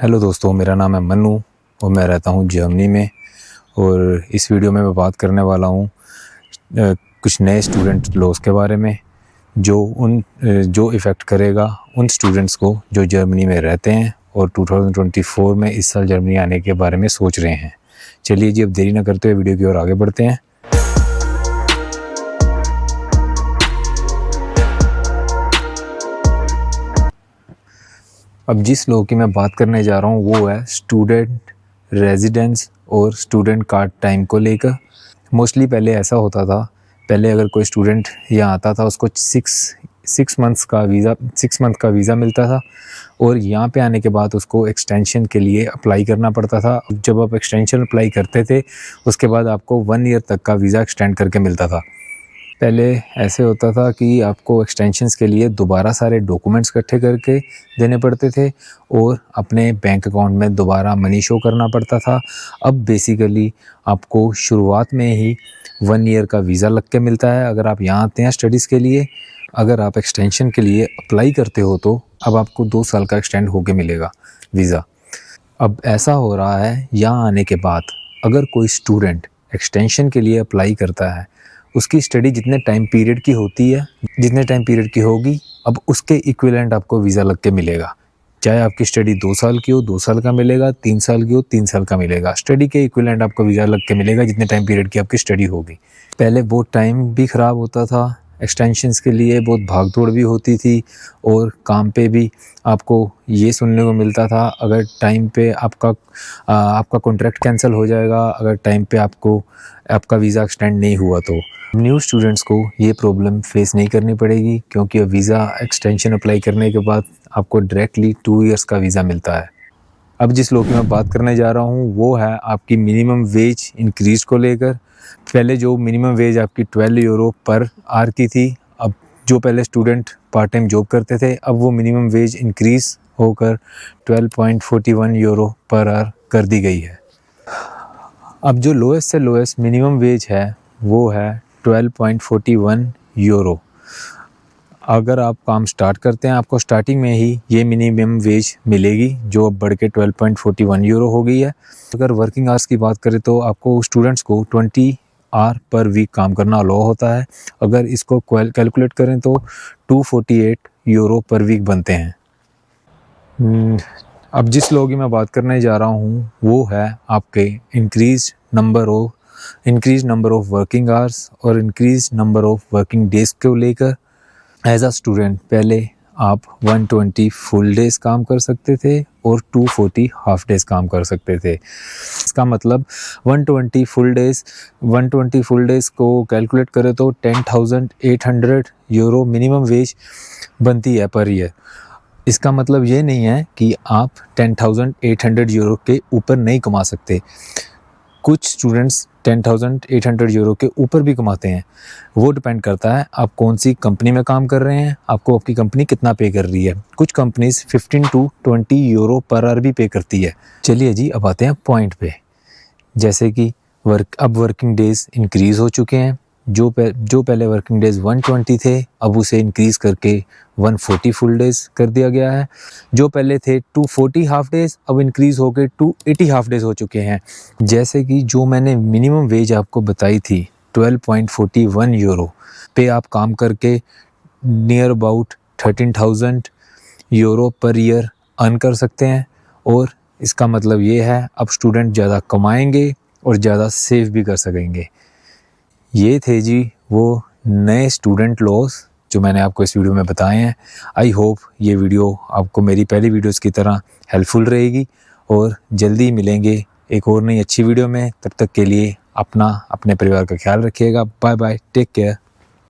Hello दोस्तों, मेरा नाम है मन्नू और मैं रहता हूँ जर्मनी में। और इस वीडियो में मैं बात करने वाला हूँ कुछ नए स्टूडेंट लॉस के बारे में जो इफ़ेक्ट करेगा उन स्टूडेंट्स को जो जर्मनी में रहते हैं और 2024 में इस साल जर्मनी आने के बारे में सोच रहे हैं। चलिए जी, अब देरी न करते हुए वीडियो की ओर आगे बढ़ते हैं। अब जिस लॉ की मैं बात करने जा रहा हूँ वो है स्टूडेंट रेजिडेंस और स्टूडेंट कार्ड टाइम को लेकर। मोस्टली पहले ऐसा होता था, पहले अगर कोई स्टूडेंट यहाँ आता था उसको सिक्स मंथ का वीज़ा मिलता था और यहाँ पे आने के बाद उसको एक्सटेंशन के लिए अप्लाई करना पड़ता था। जब आप एक्सटेंशन अप्लाई करते थे उसके बाद आपको 1 ईयर तक का वीज़ा एक्सटेंड करके मिलता था। पहले ऐसे होता था कि आपको एक्सटेंशंस के लिए दोबारा सारे डॉक्यूमेंट्स इकट्ठे करके देने पड़ते थे और अपने बैंक अकाउंट में दोबारा मनी शो करना पड़ता था। अब बेसिकली आपको शुरुआत में ही 1 ईयर का वीज़ा लग के मिलता है अगर आप यहाँ आते हैं स्टडीज़ के लिए। अगर आप एक्सटेंशन के लिए अप्लाई करते हो तो अब आपको 2 साल का एक्सटेंड होके मिलेगा वीज़ा। अब ऐसा हो रहा है, यहाँ आने के बाद अगर कोई स्टूडेंट एक्सटेंशन के लिए अप्लाई करता है, उसकी स्टडी जितने टाइम पीरियड की होगी अब उसके इक्विवेलेंट आपको वीज़ा लग के मिलेगा। चाहे आपकी स्टडी 2 साल की हो 2 साल का मिलेगा, 3 साल की हो 3 साल का मिलेगा। स्टडी के इक्विवेलेंट आपको वीज़ा लग के मिलेगा जितने टाइम पीरियड की आपकी स्टडी होगी। पहले बहुत टाइम भी ख़राब होता था, एक्सटेंशंस के लिए बहुत भाग दौड़ भी होती थी और काम पे भी आपको ये सुनने को मिलता था अगर टाइम पे आपका कॉन्ट्रैक्ट कैंसिल हो जाएगा अगर टाइम पे आपका वीज़ा एक्सटेंड नहीं हुआ तो। न्यू स्टूडेंट्स को ये प्रॉब्लम फेस नहीं करनी पड़ेगी क्योंकि अब वीज़ा एक्सटेंशन अप्लाई करने के बाद आपको डायरेक्टली 2 ईयर्स का वीज़ा मिलता है। अब जिस लॉ की मैं बात करने जा रहा हूँ वो है आपकी मिनिमम वेज इंक्रीज़ को लेकर। पहले जो मिनिमम वेज आपकी 12 यूरो पर आवर की थी, अब जो पहले स्टूडेंट पार्ट टाइम जॉब करते थे अब वो मिनिमम वेज इंक्रीज़ होकर 12.41 यूरो पर आवर कर दी गई है। अब जो लोएस्ट से लोएस्ट मिनिमम वेज है वो है 12.41 यूरो। अगर आप काम स्टार्ट करते हैं आपको स्टार्टिंग में ही ये मिनिमम वेज मिलेगी जो अब बढ़ के 12.41 यूरो हो गई है। अगर वर्किंग आवर्स की बात करें तो आपको स्टूडेंट्स को 20 आवर पर वीक काम करना अलाउ होता है। अगर इसको कैलकुलेट करें तो 248 यूरो पर वीक बनते हैं। अब जिस लॉ की मैं बात करने जा रहा हूँ वो है आपके increase number of working hours और increase number of working days को लेकर। एज अ स्टूडेंट पहले आप 120 फुल डेज काम कर सकते थे और 240 हाफ डेज काम कर सकते थे। इसका मतलब 120 फुल डेज को कैलकुलेट करें तो 10,800 यूरो मिनिमम वेज बनती है पर ईयर। इसका मतलब ये नहीं है कि आप 10,800 यूरो के ऊपर नहीं कमा सकते। कुछ स्टूडेंट्स 10,800 यूरो के ऊपर भी कमाते हैं। वो डिपेंड करता है आप कौन सी कंपनी में काम कर रहे हैं, आपको आपकी कंपनी कितना पे कर रही है। कुछ companies 15 to 20 euro per hour भी पे करती है। चलिए जी, अब आते हैं पॉइंट पे। जैसे कि अब वर्किंग डेज इंक्रीज़ हो चुके हैं। जो पहले वर्किंग डेज 120 थे अब उसे इंक्रीज़ करके 140 फुल डेज कर दिया गया है। जो पहले थे 240 हाफ डेज अब इंक्रीज़ होकर 280 हाफ डेज हो चुके हैं। जैसे कि जो मैंने मिनिमम वेज आपको बताई थी 12.41 यूरो पे आप काम करके near about 13,000 euro per year earn कर सकते हैं। और इसका मतलब ये है अब स्टूडेंट ज़्यादा कमाएंगे और ज़्यादा सेव भी कर सकेंगे। ये थे जी वो नए स्टूडेंट लॉस जो मैंने आपको इस वीडियो में बताए हैं। आई होप ये वीडियो आपको मेरी पहली वीडियोस की तरह हेल्पफुल रहेगी और जल्दी मिलेंगे एक और नई अच्छी वीडियो में। तब तक के लिए अपने परिवार का ख्याल रखिएगा। Bye bye, take care.